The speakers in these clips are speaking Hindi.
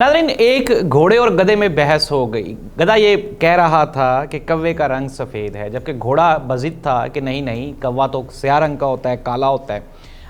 नाज़रीन, एक घोड़े और गधे में बहस हो गई। गधा ये कह रहा था कि कौवे का रंग सफ़ेद है, जबकि घोड़ा बज़िद था कि नहीं नहीं, कौवा तो स्याह रंग का होता है, काला होता है।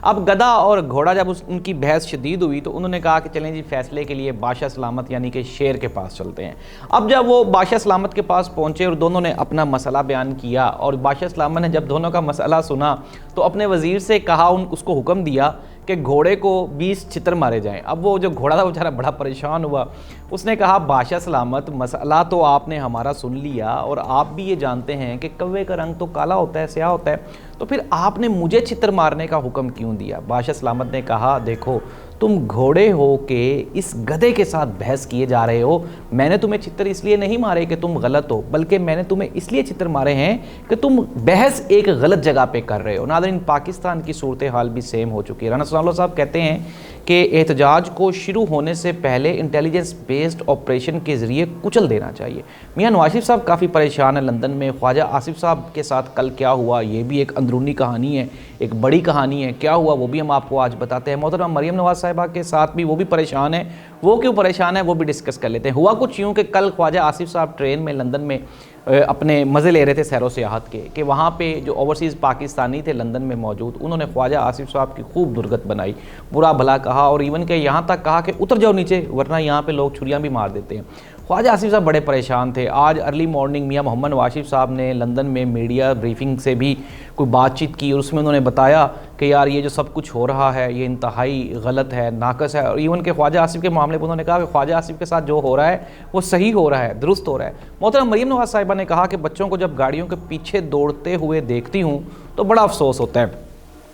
अब गधा और घोड़ा जब उनकी बहस शदीद हुई तो उन्होंने कहा कि चलें जी, फैसले के लिए बादशाह सलामत यानी कि शेर के पास चलते हैं। अब जब वो बादशाह सलामत के पास पहुंचे और दोनों ने अपना मसला बयान किया और बादशाह सलामत ने जब दोनों का मसला सुना तो अपने वज़ीर से कहा, उसको हुक्म दिया कि घोड़े को 20 छितर मारे जाएं। अब वो जो घोड़ा था बेचारा बड़ा परेशान हुआ। उसने कहा, बादशाह सलामत, मसला तो आपने हमारा सुन लिया और आप भी ये जानते हैं कि कौवे का रंग तो काला होता है, स्याह होता है, तो फिर आपने मुझे छितर मारने का हुक्म क्यों दिया? बादशाह सलामत ने कहा, देखो, तुम घोड़े हो के इस गधे के साथ बहस किए जा रहे हो। मैंने तुम्हें छितर इसलिए नहीं मारे कि तुम गलत हो, बल्कि मैंने तुम्हें इसलिए छितर मारे हैं कि तुम बहस एक गलत जगह पे कर रहे हो। नाज़रीन, पाकिस्तान की सूरत हाल भी सेम हो चुकी है। राना सनाउल्लाह साहब कहते हैं कि एहतजाज को शुरू होने से पहले इंटेलिजेंस बेस्ड ऑपरेशन के ज़रिए कुचल देना चाहिए। मियाँ नवाज शरीफ साहब काफ़ी परेशान है लंदन में। ख्वाजा आसिफ साहब के साथ कल क्या हुआ, ये भी एक अंदरूनी कहानी है, एक बड़ी कहानी है। क्या हुआ वो भी हम आपको आज बताते हैं। मोहतरमा मरियम नवाज साहिबा के साथ भी वो भी परेशान है। वो क्यों परेशान है वो भी डिस्कस कर लेते हैं। हुआ कुछ यूँ कि कल ख्वाजा आसिफ साहब ट्रेन में लंदन में अपने मज़े ले रहे थे सैरो सियाहत के, कि वहाँ पे जो ओवरसीज़ पाकिस्तानी थे लंदन में मौजूद, उन्होंने ख्वाजा आसिफ साहब की खूब दुर्गत बनाई, बुरा भला कहा और इवन के यहाँ तक कहा कि उतर जाओ नीचे वरना यहाँ पे लोग छुरियाँ भी मार देते हैं। ख्वाजा आसिफ साहब बड़े परेशान थे। आज अर्ली मॉर्निंग मियाँ मोहम्मद नवाज शरीफ साहब ने लंदन में मीडिया ब्रीफिंग से भी कोई बातचीत की और उसमें उन्होंने बताया कि यार ये जो सब कुछ हो रहा है ये इंतहाई गलत है, नाकस है। और इवन के ख्वाजा आसिफ के मामले पर उन्होंने कहा कि ख्वाजा आसिफ के साथ जो हो रहा है वो सही हो रहा है, दुरुस्त हो रहा है। मोहतरम मरियम नवाज साहिबा ने कहा कि बच्चों को जब गाड़ियों के पीछे दौड़ते हुए देखती हूँ तो बड़ा अफसोस होता है।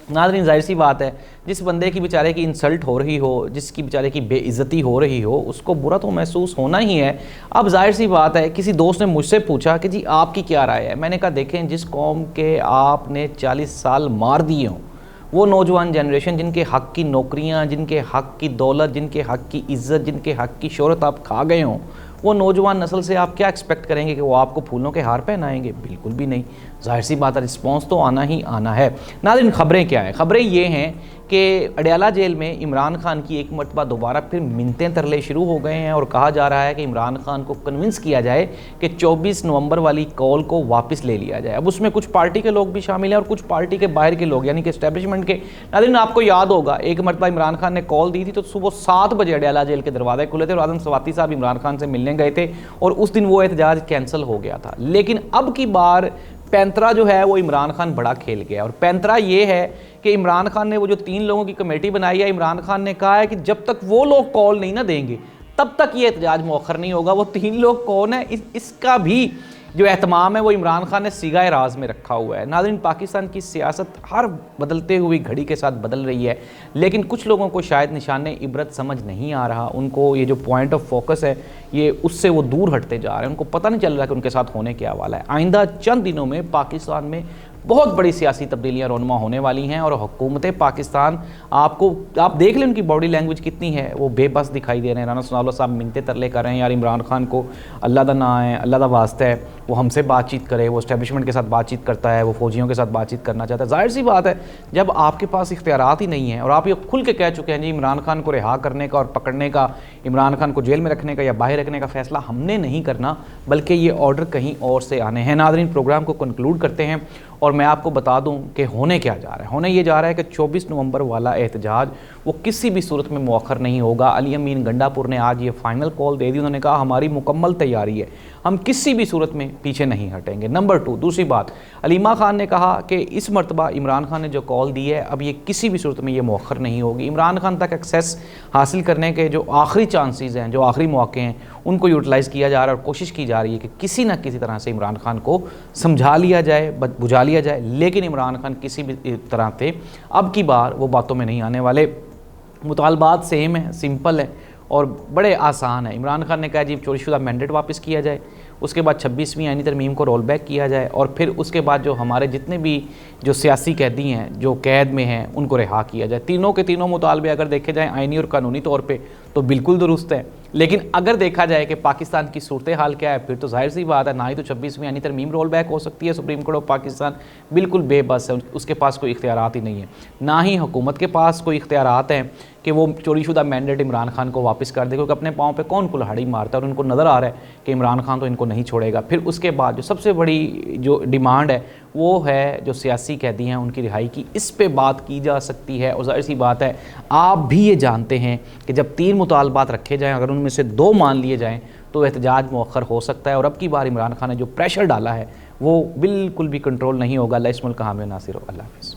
नाज़रीन, जाहिर सी बात है, जिस बंदे की बेचारे की इंसल्ट हो रही हो, जिसकी बेचारे की बेइज्जती हो रही हो, उसको बुरा तो महसूस होना ही है। अब जाहिर सी बात है, किसी दोस्त ने मुझसे पूछा कि जी आपकी क्या राय है। मैंने कहा, देखें, जिस कौम के आपने 40 साल मार दिए हों, वो नौजवान जनरेशन जिनके हक़ की नौकरियाँ, जिनके हक़ की दौलत, जिनके हक़ की इज़्ज़त, जिनके हक़ की शोहरत आप खा गए हों, वो नौजवान नस्ल से आप क्या एक्सपेक्ट करेंगे कि वो आपको फूलों के हार पहनाएंगे? बिल्कुल भी नहीं। जाहिर सी बात है, रिस्पॉन्स तो आना ही आना है। नाज़रीन, ख़बरें क्या हैं? ख़बरें ये हैं कि अडयाला जेल में इमरान खान की एक मरतबा दोबारा फिर मिन्नतें तरले शुरू हो गए हैं और कहा जा रहा है कि इमरान खान को कन्विंस किया जाए कि 24 नवंबर वाली कॉल को वापस ले लिया जाए। अब उसमें कुछ पार्टी के लोग भी शामिल हैं और कुछ पार्टी के बाहर के लोग, यानी कि एस्टेब्लिशमेंट के। नाज़रीन, आपको याद होगा, एक मरतबा इमरान खान ने कॉल दी थी तो सुबह 7 बजे अडयाला जेल के दरवाजे खुले थे और आज़म सवाती साहब इमरान खान से मिलने गए थे और उस दिन वो एहतजाज कैंसिल हो गया था। लेकिन अब की बार पैंतरा जो है वो इमरान खान बड़ा खेल गया और पैंतरा ये है कि इमरान खान ने वो जो 3 लोगों की कमेटी बनाई है, इमरान खान ने कहा है कि जब तक वो लोग कॉल नहीं ना देंगे तब तक ये एहतजाज मौखर नहीं होगा। वो 3 लोग कौन है, इसका भी जो एहतमाम है वो इमरान खान ने सिगाए राज में रखा हुआ है। नाज़रीन, पाकिस्तान की सियासत हर बदलते हुई घड़ी के साथ बदल रही है, लेकिन कुछ लोगों को शायद निशान इबरत समझ नहीं आ रहा। उनको ये जो पॉइंट ऑफ फोकस है ये उससे वो दूर हटते जा रहे हैं। उनको पता नहीं चल रहा कि उनके साथ होने क्या वाला है। आइंदा चंद दिनों में पाकिस्तान में बहुत बड़ी सियासी तब्दीलियाँ रोनमा होने वाली हैं और हुकूमत पाकिस्तान, आप देख लें उनकी बॉडी लैंग्वेज कितनी है, वो बेबस दिखाई दे रहे हैं। राना सनाउल्लाह साहब मिन्नतें तरले कर रहे हैं, यार इमरान खान को अल्लाह दा ना है, अल्लाह दा वास्ता है, वो हमसे बातचीत करे, वो एस्टेब्लिशमेंट के साथ बातचीत करता है, वो फौजियों के साथ बातचीत करना चाहता है। जाहिर सी बात है, जब आपके पास इख्तियारात ही नहीं है और आप ये खुल के कह चुके हैं जी इमरान खान को रिहा करने का और पकड़ने का, इमरान खान को जेल में रखने का या बाहर रखने का फ़ैसला हमने नहीं करना, बल्कि ये ऑर्डर कहीं और से आने हैं। नाज़रीन, प्रोग्राम को कंक्लूड करते हैं और मैं आपको बता दूं कि होने क्या जा रहा है। होने ये जा रहा है कि 24 नवंबर वाला एहतजाज वो किसी भी सूरत में मौखर नहीं होगा। अली अमीन गंडापुर ने आज ये फाइनल कॉल दे दी। उन्होंने कहा हमारी मुकम्मल तैयारी है, हम किसी भी सूरत में पीछे नहीं हटेंगे। नंबर 2, दूसरी बात, अलीमा खान ने कहा कि इस मरतबा इमरान खान ने जो कॉल दी है अब ये किसी भी सूरत में ये मौखर नहीं होगी। इमरान खान तक एक्सेस हासिल करने के जो आखिरी चांसेस हैं, जो आखिरी मौके हैं, उनको यूटिलाइज़ किया जा रहा है और कोशिश की जा रही है कि किसी न किसी तरह से इमरान खान को समझा लिया जाए, बुझा लिया जाए। लेकिन इमरान खान किसी भी तरह से अब की बार वो बातों में नहीं आने वाले। मुतालबात सेम है, सिंपल है और बड़े आसान है। इमरान खान ने कहा जी चोरीशुदा मैंडेट वापस किया जाए, उसके बाद 26वीं आईनी तरमीम को रोल बैक किया जाए और फिर उसके बाद जो हमारे जितने भी जो सियासी कैदी हैं जो कैद में हैं उनको रिहा किया जाए। तीनों के तीनों मुतालबे अगर देखे जाएँ आइनी और कानूनी तौर पे तो बिल्कुल दुरुस्त है। लेकिन अगर देखा जाए कि पाकिस्तान की सूरत हाल क्या है, फिर तो जाहिर सी बात है ना ही तो 26वीं यानी तरमीम रोल बैक हो सकती है। सुप्रीम कोर्ट ऑफ पाकिस्तान बिल्कुल बेबस है, उसके पास कोई इख्तियारात ही नहीं है, ना ही हुकूमत के पास कोई इख्तियारात हैं कि वो चोरीशुदा मैंडेट इमरान खान को वापस कर दे, क्योंकि अपने पाँव पे कौन कुल्हाड़ी मारता है और उनको नज़र आ रहा है कि इमरान खान तो इनको नहीं छोड़ेगा। फिर उसके बाद जो सबसे बड़ी जो डिमांड है वो है जो सियासी कैदी हैं उनकी रिहाई की, इस पे बात की जा सकती है। और जाहिर सी बात है आप भी ये जानते हैं कि जब 3 मुतालबात रखे जाएँ, अगर उनमें से 2 मान लिए जाएँ तो एहतजाज मौखर हो सकता है। और अब की बार इमरान खान ने जो प्रेशर डाला है वो बिल्कुल भी कंट्रोल नहीं होगा। अल्लाह इस मुल्क का हामी नासिर हो। अल्लाह हाफ़िज़।